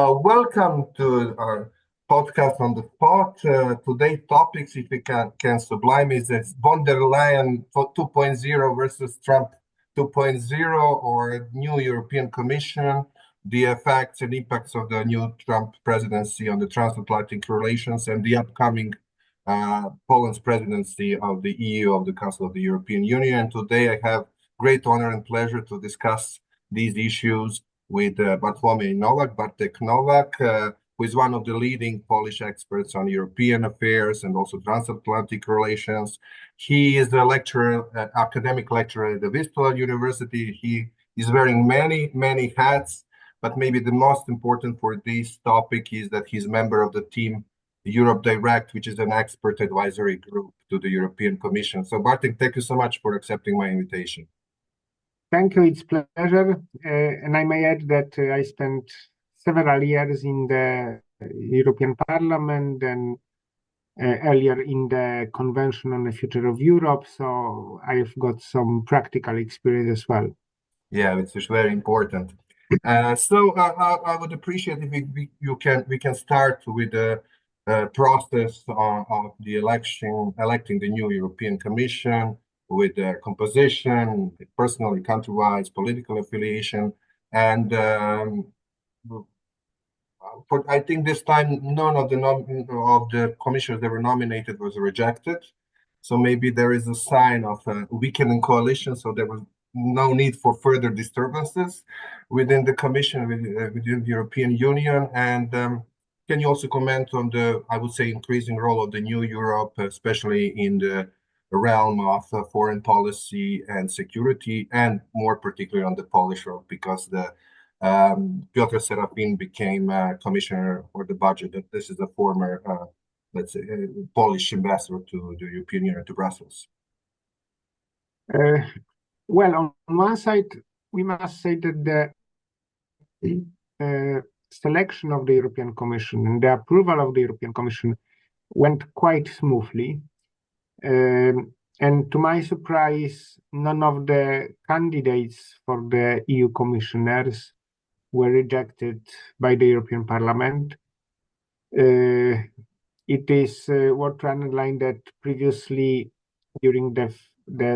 Welcome to our podcast on the spot. Today's topics, if we can sublime, is this von der Leyen 2.0 versus Trump 2.0, or new European Commission, the effects and impacts of the new Trump presidency on the transatlantic relations, and the upcoming Poland's presidency of the EU, of the Council of the European Union. And today I have great honor and pleasure to discuss these issues with Bartlomiej Nowak, Bartek Nowak, who is one of the leading Polish experts on European affairs and also transatlantic relations. He is a lecturer, academic lecturer at the Vistula University. He is wearing many hats, but maybe the most important for this topic is that he's a member of the team Europe Direct, which is an expert advisory group to the European Commission. So Bartek, thank you so much for accepting my invitation. Thank you, it's a pleasure. And I may add that I spent several years in the European Parliament and earlier in the Convention on the Future of Europe, so I've got some practical experience as well. Yeah, it's very important. So I would appreciate if we can start with the process of the electing the new European Commission, with their composition, personally, country-wise, political affiliation, and I think this time none of the commissioners that were nominated was rejected. So maybe there is a sign of a weakening coalition. So there was no need for further disturbances within the Commission, within the European Union. And can you also comment on the, I would say, increasing role of the new Europe, especially in the realm of foreign policy and security, and more particularly on the Polish role, because the Piotr Serafin became commissioner for the budget. This is a former, let's say, Polish ambassador to the European Union, to Brussels. Well, on one side, we must say that the selection of the European Commission and the approval of the European Commission went quite smoothly. And to my surprise, none of the candidates for the EU commissioners were rejected by the European Parliament. It is worth to underline that previously, during the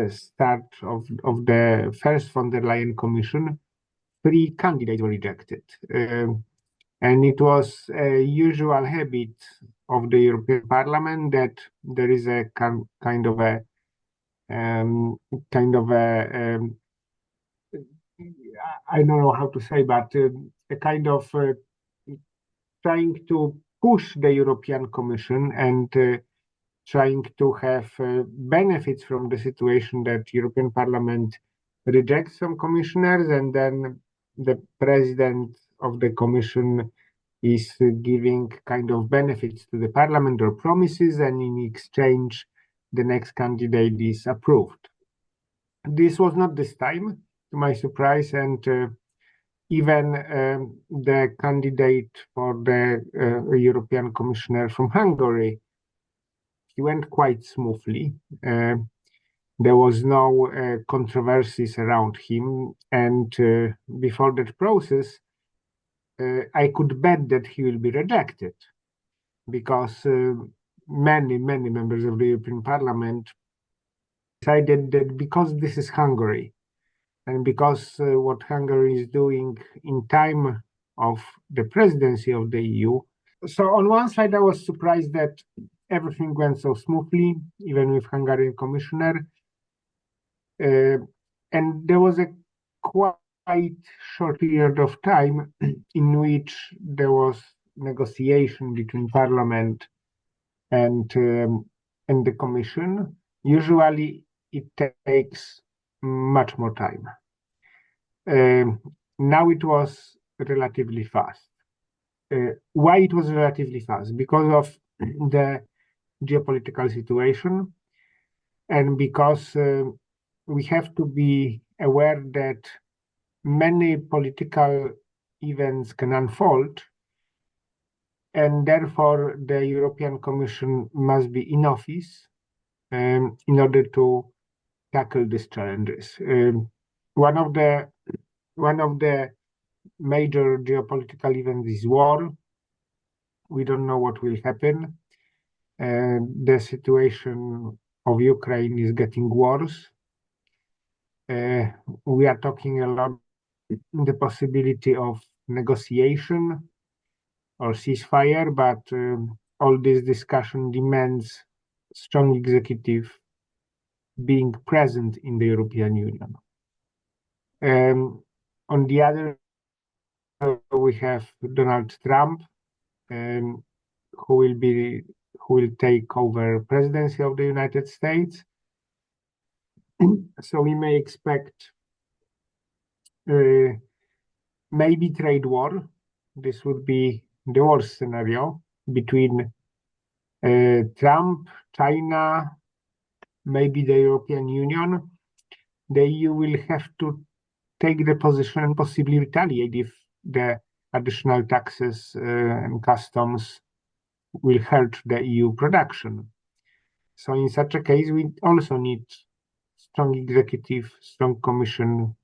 start of the first von der Leyen Commission, 3 candidates were rejected. And it was a usual habit of the European Parliament that there is a kind of a I don't know how to say, but a kind of trying to push the European Commission and trying to have benefits from the situation that European Parliament rejects some commissioners, and then the president of the Commission is giving kind of benefits to the Parliament or promises, and in exchange, the next candidate is approved. This was not this time, to my surprise, and even the candidate for the European Commissioner from Hungary, he went quite smoothly. There was no controversies around him, and before that process, I could bet that he will be rejected, because many members of the European Parliament decided that because this is Hungary, and because what Hungary is doing in time of the presidency of the EU. So on one side, I was surprised that everything went so smoothly, even with Hungarian commissioner. And there was a quite short period of time in which there was negotiation between Parliament and the Commission. Usually it takes much more time. Now it was relatively fast. Why it was relatively fast? Because of the geopolitical situation, and because we have to be aware that many political events can unfold, and therefore the European Commission must be in office in order to tackle these challenges. One of the major geopolitical event is war. We don't know what will happen. The situation of Ukraine is getting worse. We are talking a lot the possibility of negotiation or ceasefire, but all this discussion demands strong executive being present in the European Union. On the other, we have Donald Trump, who will take over presidency of the United States. So we may expect maybe trade war. This would be the worst scenario between Trump, China, maybe the European Union. The EU will have to take the position and possibly retaliate if the additional taxes and customs will hurt the EU production. So in such a case, we also need strong executive, strong commission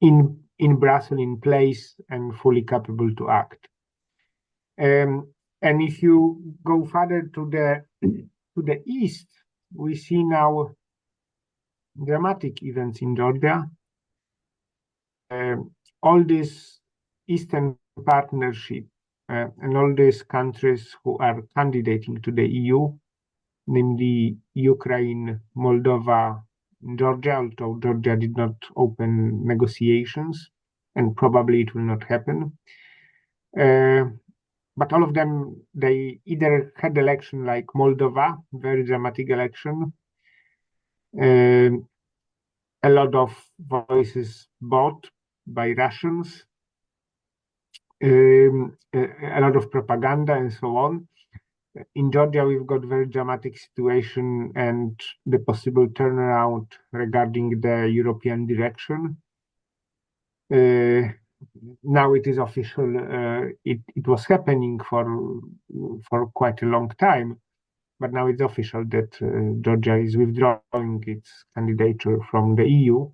in Brussels in place and fully capable to act. And if you go further to the east, we see now dramatic events in Georgia. All this Eastern Partnership and all these countries who are candidating to the EU, namely Ukraine, Moldova, Georgia, although Georgia did not open negotiations, and probably it will not happen. But all of them, they either had election like Moldova, very dramatic election, a lot of voices bought by Russians, a lot of propaganda and so on. In Georgia, we've got very dramatic situation and the possible turnaround regarding the European direction. Now it is official. It was happening for quite a long time, but now it's official that Georgia is withdrawing its candidature from the EU.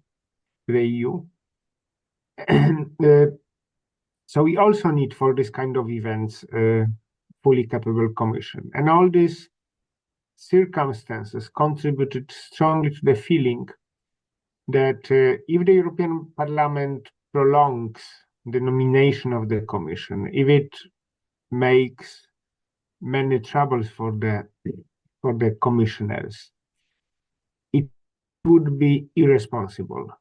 So we also need for this kind of events fully capable commission. And all these circumstances contributed strongly to the feeling that if the European Parliament prolongs the nomination of the commission, if it makes many troubles for the commissioners, it would be irresponsible.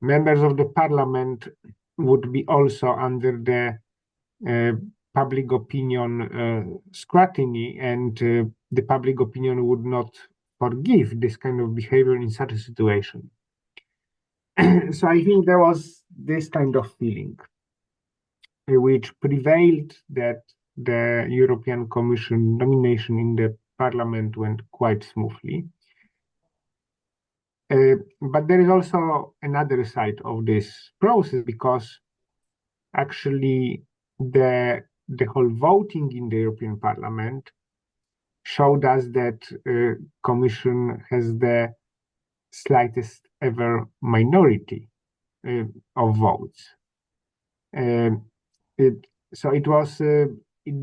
Members of the parliament would be also under the public opinion scrutiny, and the public opinion would not forgive this kind of behavior in such a situation. So I think there was this kind of feeling which prevailed, that the European Commission nomination in the parliament went quite smoothly. But there is also another side of this process, because actually the whole voting in the European Parliament showed us that Commission has the slightest ever minority of votes. So it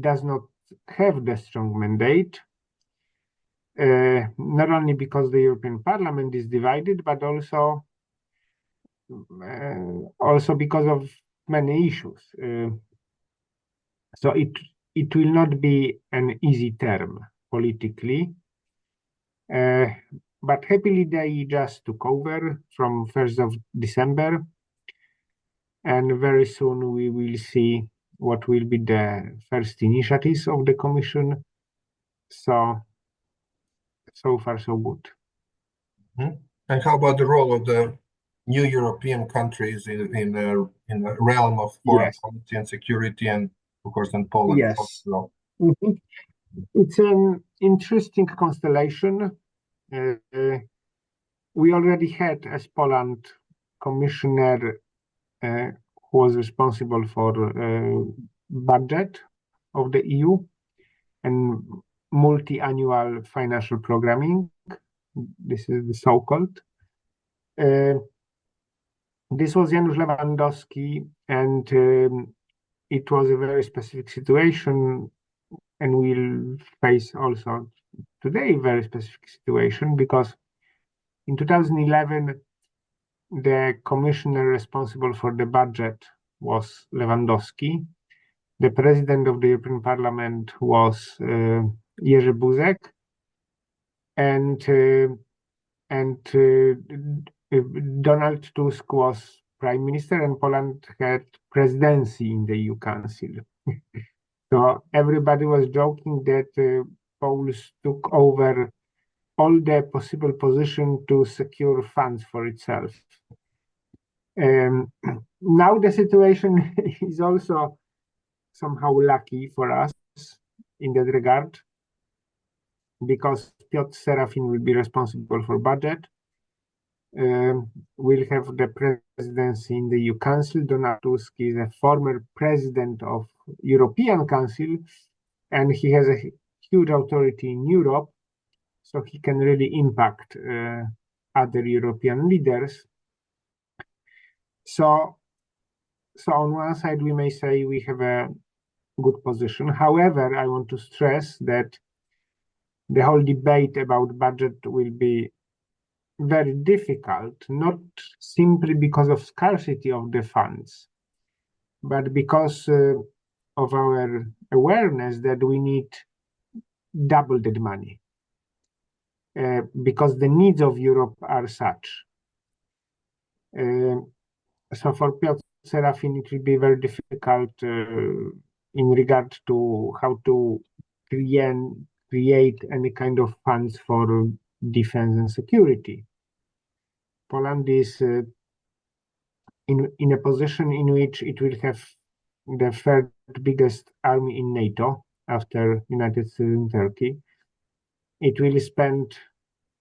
does not have the strong mandate, not only because the European Parliament is divided, but also because of many issues. So it will not be an easy term politically, but happily they just took over from 1st of December, and very soon we will see what will be the first initiatives of the Commission. So far so good. Mm-hmm. And how about the role of the new European countries in the realm of foreign policy and security, and of course in Poland? Yes. Mm-hmm. It's an interesting constellation. We already had, as Poland, commissioner who was responsible for budget of the EU and multi-annual financial programming. This is the so-called. This was Janusz Lewandowski, and it was a very specific situation, and we'll face also today a very specific situation, because in 2011, the commissioner responsible for the budget was Lewandowski. The president of the European Parliament was Jerzy Buzek, and Donald Tusk was prime minister, and Poland had presidency in the EU Council. So everybody was joking that Poles took over all the possible position to secure funds for itself. Now the situation is also somehow lucky for us in that regard, because Piotr Serafin will be responsible for budget. We'll have the presidency in the EU Council. Donald Tusk is a former president of European Council, and he has a huge authority in Europe, so he can really impact other European leaders. So on one side, we may say we have a good position. However, I want to stress that the whole debate about budget will be very difficult, not simply because of scarcity of the funds, but because of our awareness that we need double that money, because the needs of Europe are such. So for Piotr Serafin, it will be very difficult in regard to how to create any kind of funds for defense and security. Poland is in a position in which it will have the third biggest army in NATO after United States and Turkey. It will spend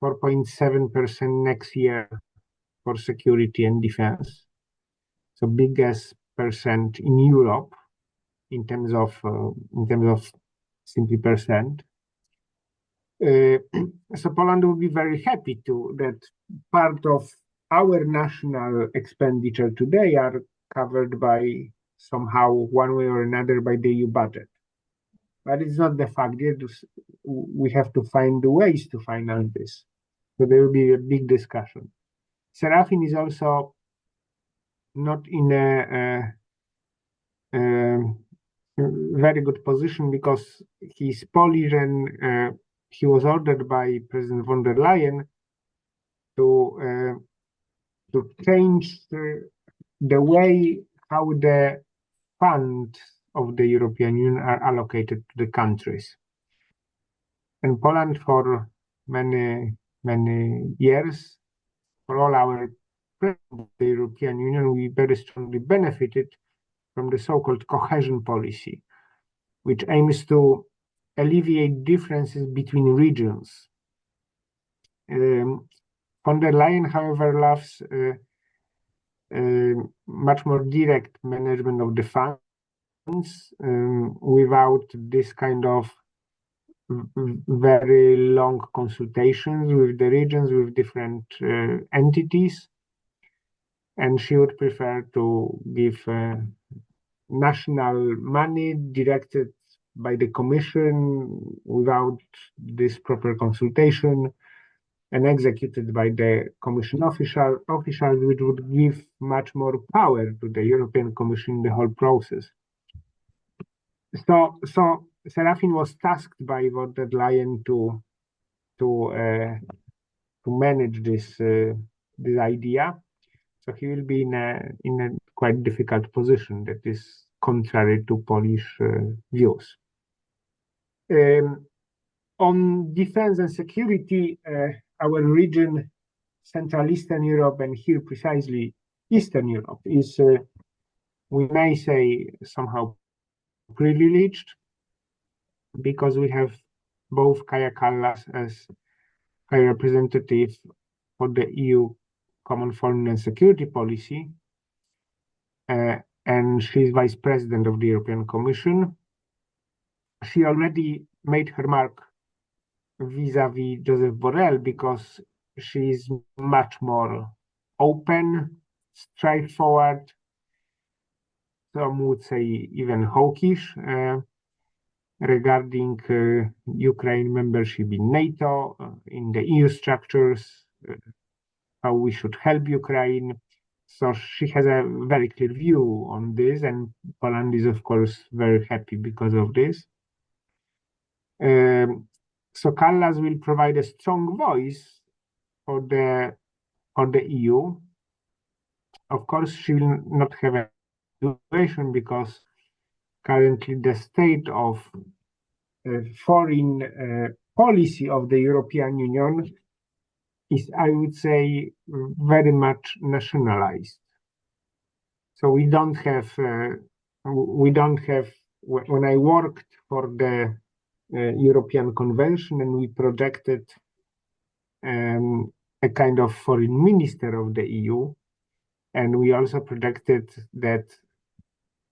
4.7% next year for security and defense. So biggest percent in Europe in terms of simply percent. So Poland will be very happy that part of our national expenditure today are covered by somehow one way or another by the EU budget. But it's not the fact. We have to find the ways to finance this. So there will be a big discussion. Serafin is also not in a very good position because he's Polish, and he was ordered by President von der Leyen to change the way how the funds of the European Union are allocated to the countries. And Poland, for many years, for all our president of the European Union, we very strongly benefited from the so-called cohesion policy, which aims to alleviate differences between regions. Von der Leyen, however, loves much more direct management of the funds without this kind of very long consultations with the regions, with different entities. And she would prefer to give national money directed by the Commission without this proper consultation and executed by the Commission officials, which would give much more power to the European Commission in the whole process. So Serafin was tasked by von der Leyen to manage this idea. So he will be in a quite difficult position that is contrary to Polish views. On defense and security, our region, Central Eastern Europe, and here precisely Eastern Europe, is, we may say, somehow privileged, because we have both Kaja Kallas as High Representative for the EU Common Foreign and Security Policy, and she's Vice President of the European Commission. She already made her mark vis-a-vis Joseph Borrell because she is much more open, straightforward, some would say even hawkish, regarding Ukraine membership in NATO, in the EU structures, how we should help Ukraine. So she has a very clear view on this, and Poland is, of course, very happy because of this. So Kallas will provide a strong voice for the EU. Of course, she will not have a situation because currently the state of foreign policy of the European Union is, I would say, very much nationalized. So we don't have, when I worked for the European Convention and we projected a kind of foreign minister of the EU, and we also projected that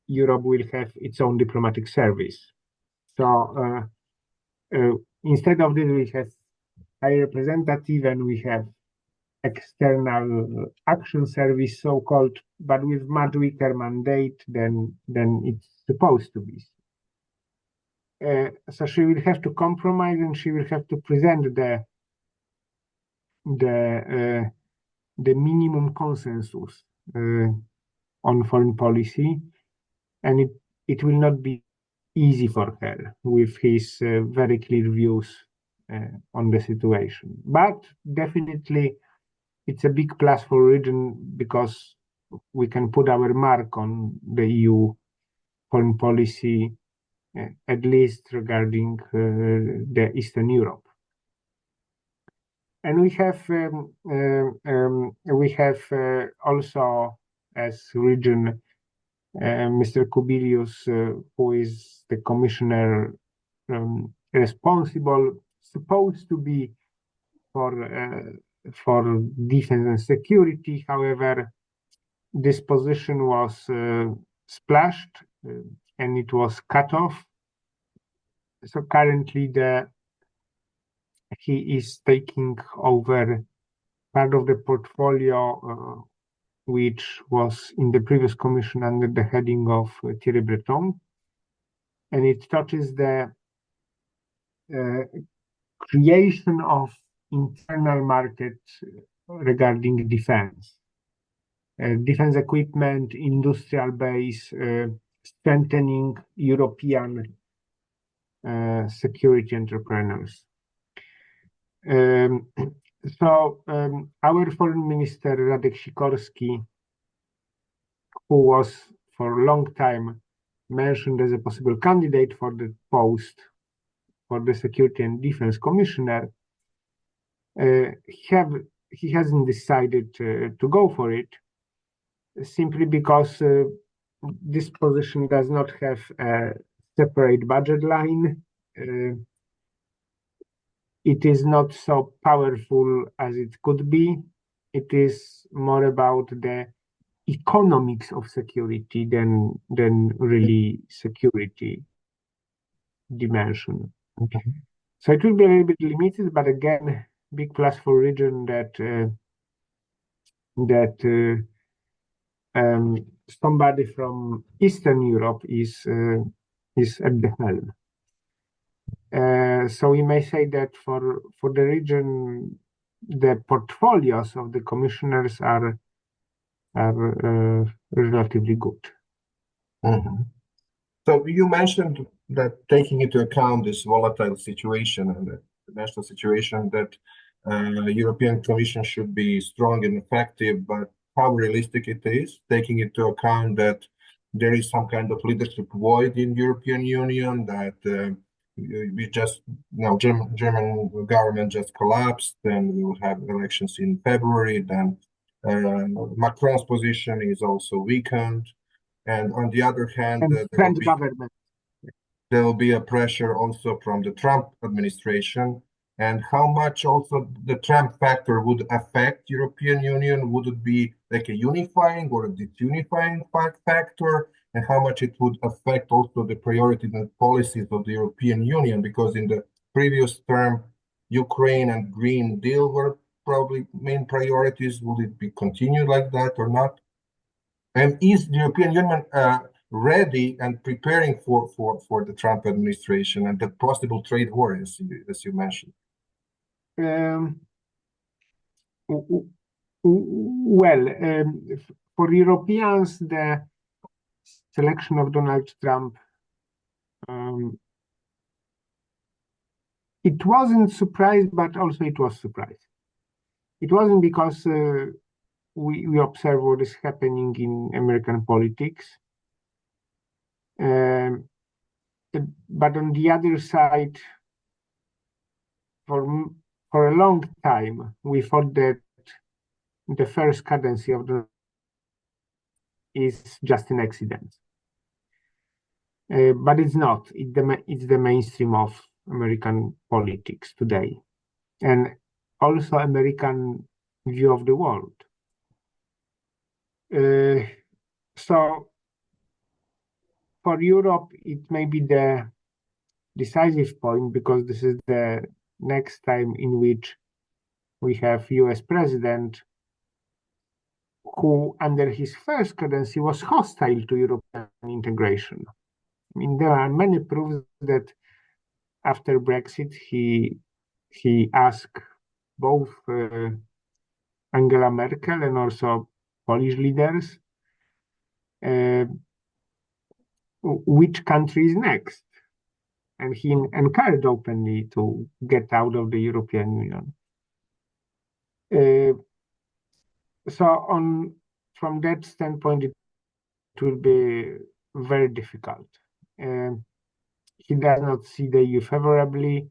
Europe will have its own diplomatic service. So instead of this, we have high representative and we have external action service, so-called, but with much weaker mandate than it's supposed to be. So she will have to compromise, and she will have to present the minimum consensus on foreign policy, and it will not be easy for her with his very clear views on the situation. But definitely, it's a big plus for region because we can put our mark on the EU foreign policy, at least regarding the Eastern Europe. And we have also as region Mr. Kubilius, who is the commissioner responsible, supposed to be for defense and security. However, this position was splashed and it was cut off. So currently he is taking over part of the portfolio which was in the previous commission under the heading of Thierry Breton, and it touches the creation of internal market regarding defense. Defense equipment, industrial base, strengthening European security entrepreneurs. So our foreign minister Radek Sikorski, who was for a long time mentioned as a possible candidate for the post for the Security and Defense Commissioner, he hasn't decided to go for it, simply because this position does not have a separate budget line. It is not so powerful as it could be. It is more about the economics of security than really security dimension. Okay. So it will be a little bit limited, but again, big plus for region that somebody from Eastern Europe is at the helm. So we may say that for the region, the portfolios of the commissioners are relatively good. Mm-hmm. So you mentioned that taking into account this volatile situation and the national situation, that European Commission should be strong and effective, but how realistic it is, taking into account that there is some kind of leadership void in European Union, that we just, German government just collapsed, then we will have elections in February, then Macron's position is also weakened. And on the other hand, there will be a pressure also from the Trump administration. And how much also the Trump factor would affect European Union? Would it be like a unifying or a disunifying factor? And how much it would affect also the priorities and policies of the European Union? Because in the previous term, Ukraine and Green Deal were probably main priorities. Would it be continued like that or not? And is the European Union ready and preparing for the Trump administration and the possible trade war, as you mentioned? Well, for Europeans, the selection of Donald Trump, it wasn't surprise, but also it was surprise. It wasn't because we observe what is happening in American politics. But on the other side, for a long time, we thought that the first cadency of the is just an accident. But it's not. It's the mainstream of American politics today, and also American view of the world. So for Europe, it may be the decisive point because this is the next time in which we have US president who, under his first cadency, was hostile to European integration. I mean, there are many proofs that after Brexit, he asked both Angela Merkel and also Polish leaders which country is next, and he encouraged openly to get out of the European Union. So from that standpoint, it will be very difficult. He does not see the EU favorably.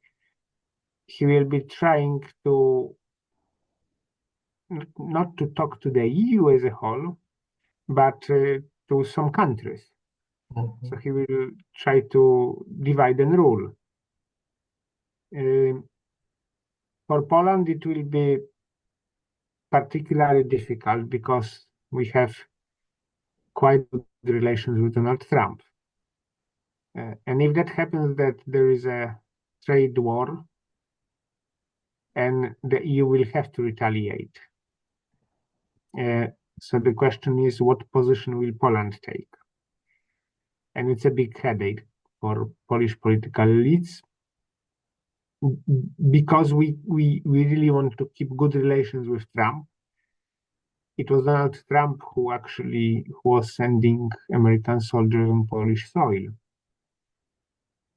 He will be trying to not to talk to the EU as a whole, but to some countries. Mm-hmm. So he will try to divide and rule. For Poland, it will be particularly difficult because we have quite good relations with Donald Trump. And if that happens, that there is a trade war, and the EU will have to retaliate. So the question is, what position will Poland take? And it's a big headache for Polish political elites because we really want to keep good relations with Trump. It was Donald Trump who was sending American soldiers on Polish soil.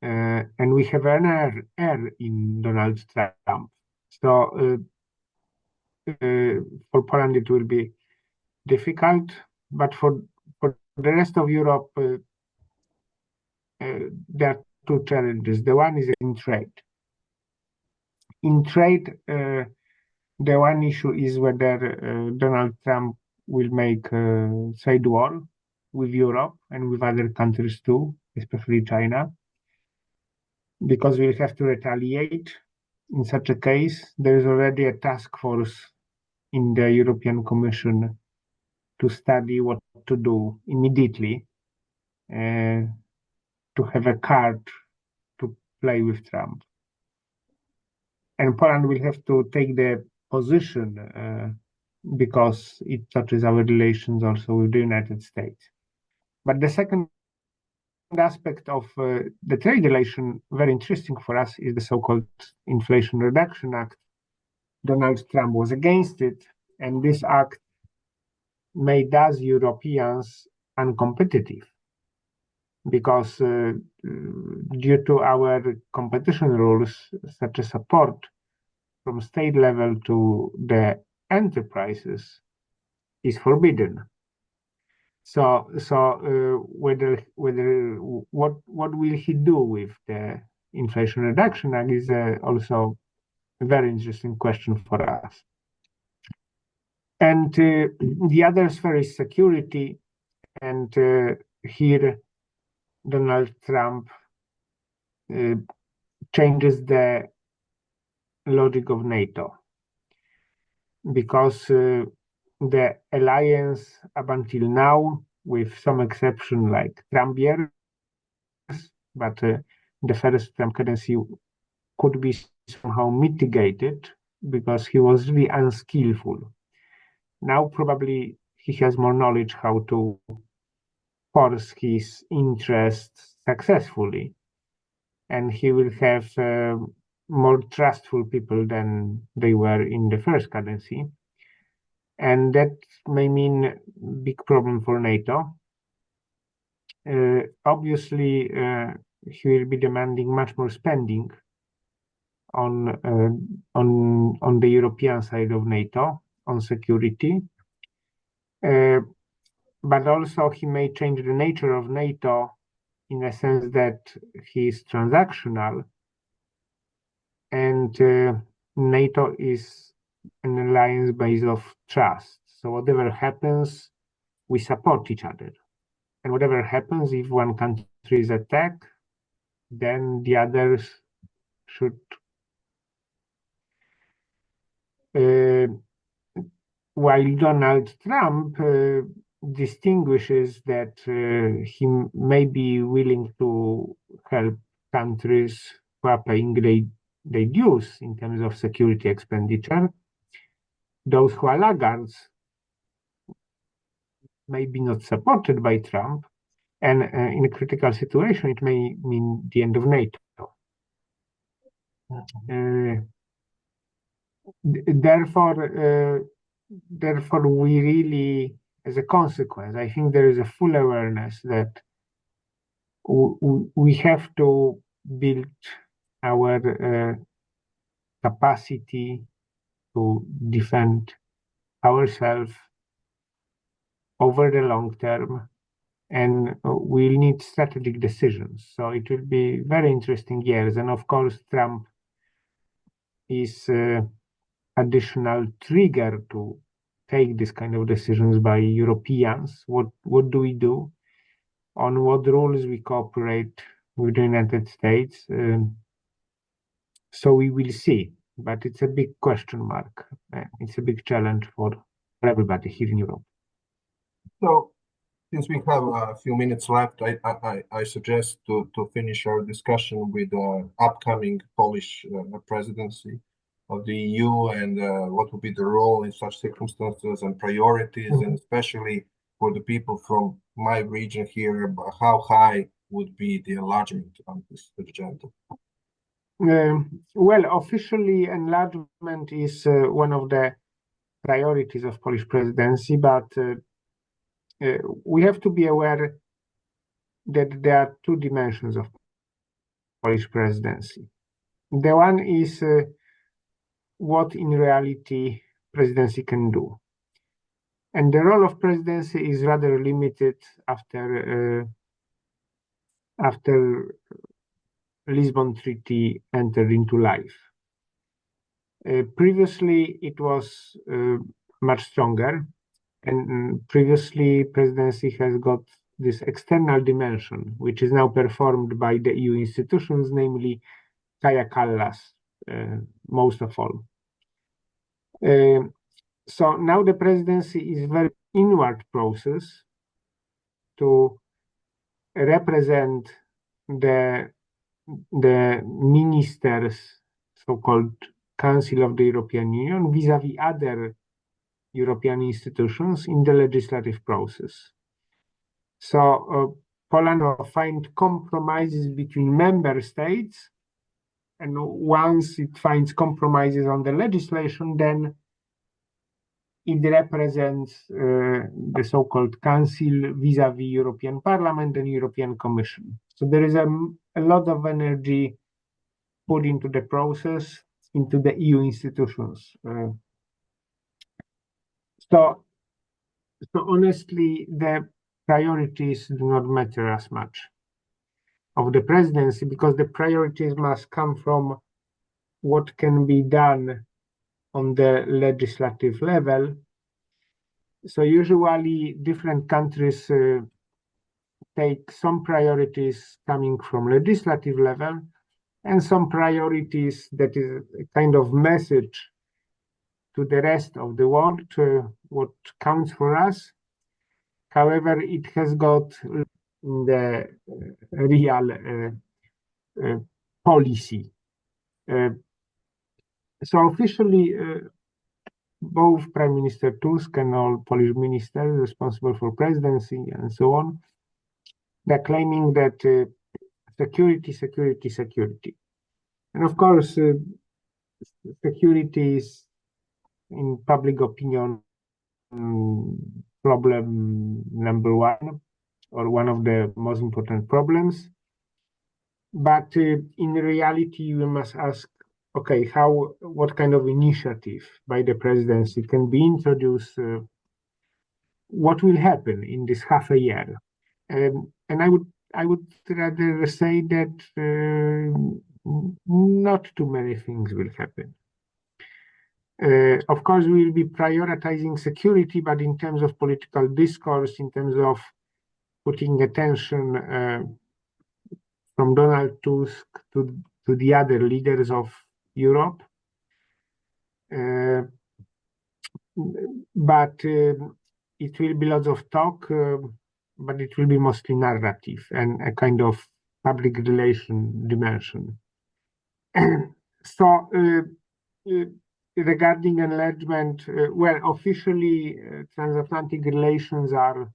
And we have an heir in Donald Trump. So for Poland, it will be difficult, but for the rest of Europe, there are two challenges. The one is in trade. In trade, the one issue is whether Donald Trump will make a trade war with Europe and with other countries too, especially China, because we'll have to retaliate. In such a case, there is already a task force in the European Commission to study what to do immediately, to have a card to play with Trump. And Poland will have to take the position because it touches our relations also with the United States. But the second aspect of the trade relation, very interesting for us, is the so-called Inflation Reduction Act. Donald Trump was against it, and this act made us Europeans uncompetitive because due to our competition rules, such as support from state level to the enterprises is forbidden. So what will he do with the Inflation Reduction Act is also a very interesting question for us. And the other sphere is security, and here Donald Trump changes the logic of NATO because the alliance up until now, with some exception like Trump years, but the first Trump cadency could be somehow mitigated because he was really unskillful. Now probably he has more knowledge how to force his interests successfully, and he will have more trustful people than they were in the first cadency, and that may mean big problem for NATO. Obviously, he will be demanding much more spending on the European side of NATO on security, but also he may change the nature of NATO in a sense that he is transactional, and NATO is an alliance based of trust. So whatever happens, we support each other. And whatever happens, if one country is attacked, then the others should while Donald Trump distinguishes that he may be willing to help countries who are paying their dues in terms of security expenditure, those who are laggards may be not supported by Trump, and in a critical situation, it may mean the end of NATO. Therefore, we really, as a consequence, I think there is a full awareness that we have to build our capacity to defend ourselves over the long term, and we'll need strategic decisions. So it will be very interesting years, and of course, Trump is additional trigger to take this kind of decisions by Europeans. What do we do? On what rules we cooperate with the United States? So we will see, but it's a big question mark. It's a big challenge for everybody here in Europe. So, since we have a few minutes left, I suggest to finish our discussion with the upcoming Polish presidency of the EU, and what would be the role in such circumstances and priorities, and especially for the people from my region here, how high would be the enlargement on this agenda? Well, officially, enlargement is one of the priorities of Polish presidency, but we have to be aware that there are two dimensions of Polish presidency. The one is what in reality presidency can do. And the role of presidency is rather limited after Lisbon Treaty entered into life. Previously, it was much stronger, and previously presidency has got this external dimension, which is now performed by the EU institutions, namely Kaja Kallas, most of all. So now the presidency is a very inward process to represent the ministers, so-called Council of the European Union, vis-à-vis other European institutions in the legislative process. So Poland will find compromises between member states, and once it finds compromises on the legislation, then it represents the so-called Council vis-à-vis European Parliament and European Commission. So there is a lot of energy put into the process, into the EU institutions. So honestly, the priorities do not matter as much of the presidency, because the priorities must come from what can be done on the legislative level. So usually different countries take some priorities coming from legislative level and some priorities that is a kind of message to the rest of the world, what counts for us. However, it has got the real policy. So officially, both Prime Minister Tusk and all Polish ministers responsible for presidency and so on, they're claiming that security, security, security. And of course, security is, in public opinion, problem number one, or one of the most important problems. But in reality, we must ask, okay, what kind of initiative by the presidency can be introduced? What will happen in this half a year? And I would rather say that not too many things will happen. Of course, we will be prioritizing security, but in terms of political discourse, in terms of putting attention from Donald Tusk to the other leaders of Europe, but it will be lots of talk, but it will be mostly narrative and a kind of public relation dimension. So regarding enlargement, well, officially transatlantic relations are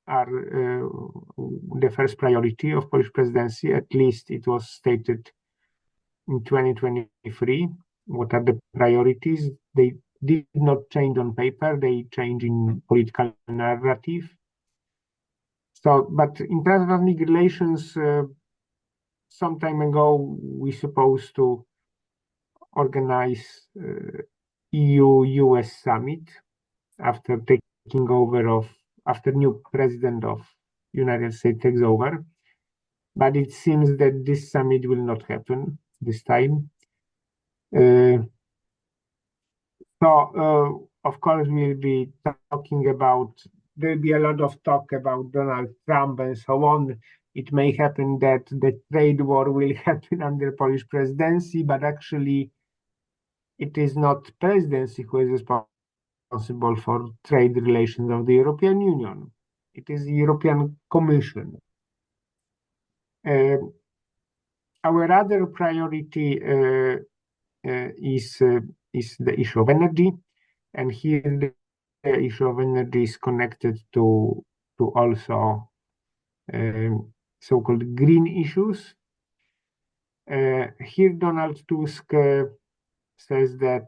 the first priority of Polish presidency. At least it was stated in 2023. What are the priorities? They did not change on paper, they change in political narrative. So, but in transatlantic relations, some time ago, we supposed to organize EU-US summit after taking over after new president of United States takes over. But it seems that this summit will not happen this time. So, of course, we'll be talking about, there'll be a lot of talk about Donald Trump and so on. It may happen that the trade war will happen under Polish presidency, but actually it is not presidency who is responsible for trade relations of the European Union. It is the European Commission. Our other priority is the issue of energy, and here the issue of energy is connected to also so-called green issues. Here Donald Tusk says that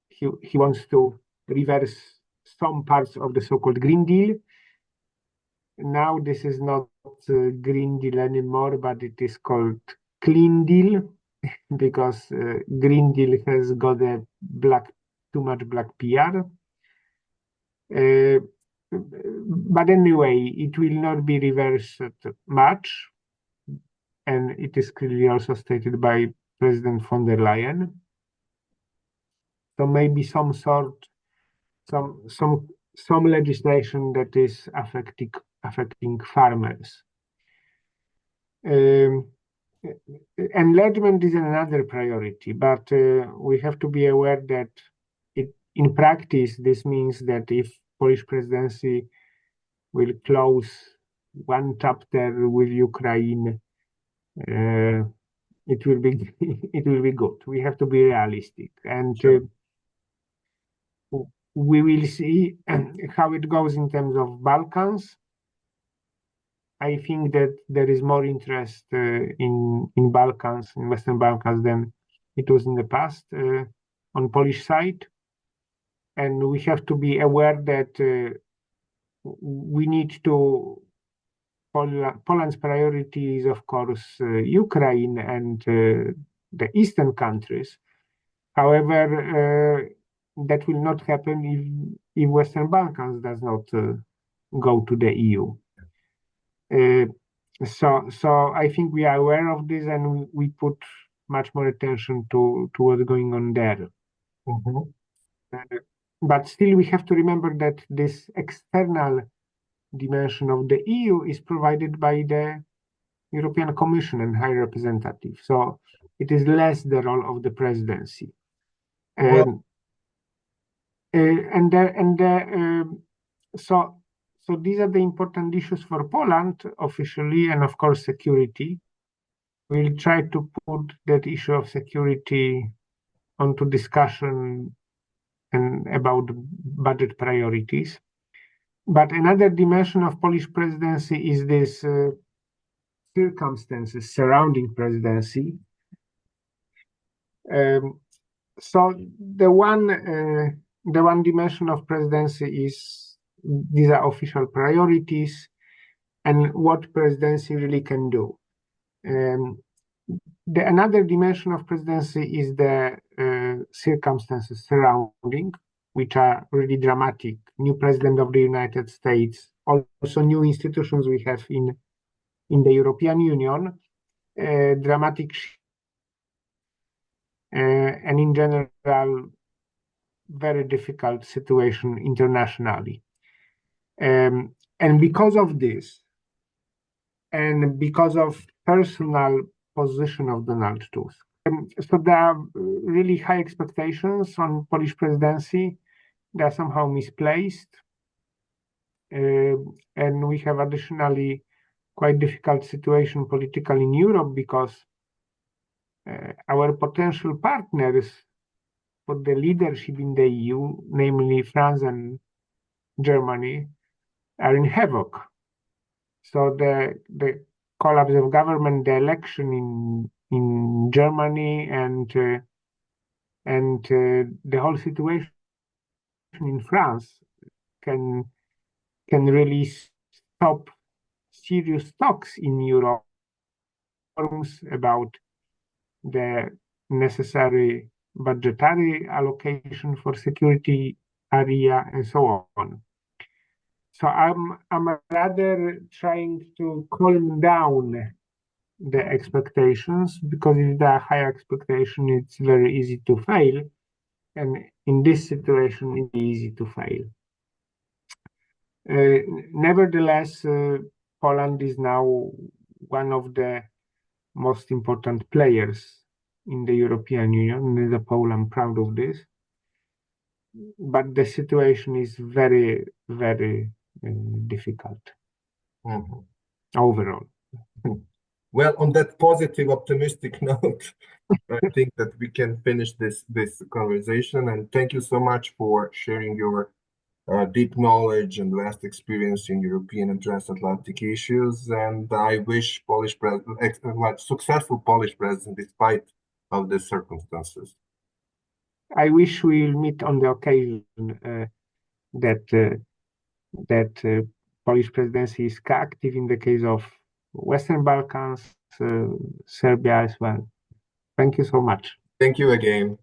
he wants to reverse some parts of the so-called Green Deal. Now this is not Green Deal anymore, but it is called Clean Deal, because Green Deal has got too much black PR. But anyway, it will not be reversed much, and it is clearly also stated by President von der Leyen. So maybe some legislation that is affecting farmers. Enlargement is another priority, but we have to be aware that in practice, this means that if Polish presidency will close one chapter with Ukraine, it will be good. We have to be realistic, and sure. We will see how it goes in terms of Balkans. I think that there is more interest in Balkans, in Western Balkans, than it was in the past on Polish side. And we have to be aware that we need to, Poland's priority is, of course, Ukraine and the eastern countries. However, that will not happen if Western Balkans does not go to the EU. So I think we are aware of this, and we put much more attention to what's going on there. Mm-hmm. But still, we have to remember that this external dimension of the EU is provided by the European Commission and High Representative. So it is less the role of the presidency. So these are the important issues for Poland officially, and of course security. We'll try to put that issue of security onto discussion and about budget priorities. But another dimension of Polish presidency is this circumstances surrounding presidency. So the one dimension of presidency is these are official priorities and what presidency really can do. Another dimension of presidency is the circumstances surrounding, which are really dramatic. New president of the United States, also new institutions we have in the European Union, dramatic and in general very difficult situation internationally. And because of this, and because of personal position of Donald Tusk, so there are really high expectations on Polish presidency. They are somehow misplaced. And we have additionally quite difficult situation politically in Europe because our potential partners for the leadership in the EU, namely France and Germany, are in havoc. So the collapse of government, the election in Germany, and the whole situation in France can really stop serious talks in Europe about the necessary budgetary allocation for security area and so on. So I'm rather trying to calm down the expectations, because if there are high expectations, it's very easy to fail. And in this situation, it's easy to fail. Nevertheless, Poland is now one of the most important players in the European Union, and as a Pole, I'm proud of this. But the situation is very, very difficult overall. Well, on that positive, optimistic note, I think that we can finish this conversation. And thank you so much for sharing your deep knowledge and vast experience in European and transatlantic issues. And I wish successful Polish president despite of the circumstances. I wish we'll meet on the occasion that Polish presidency is active in the case of Western Balkans, Serbia as well. Thank you so much. Thank you again.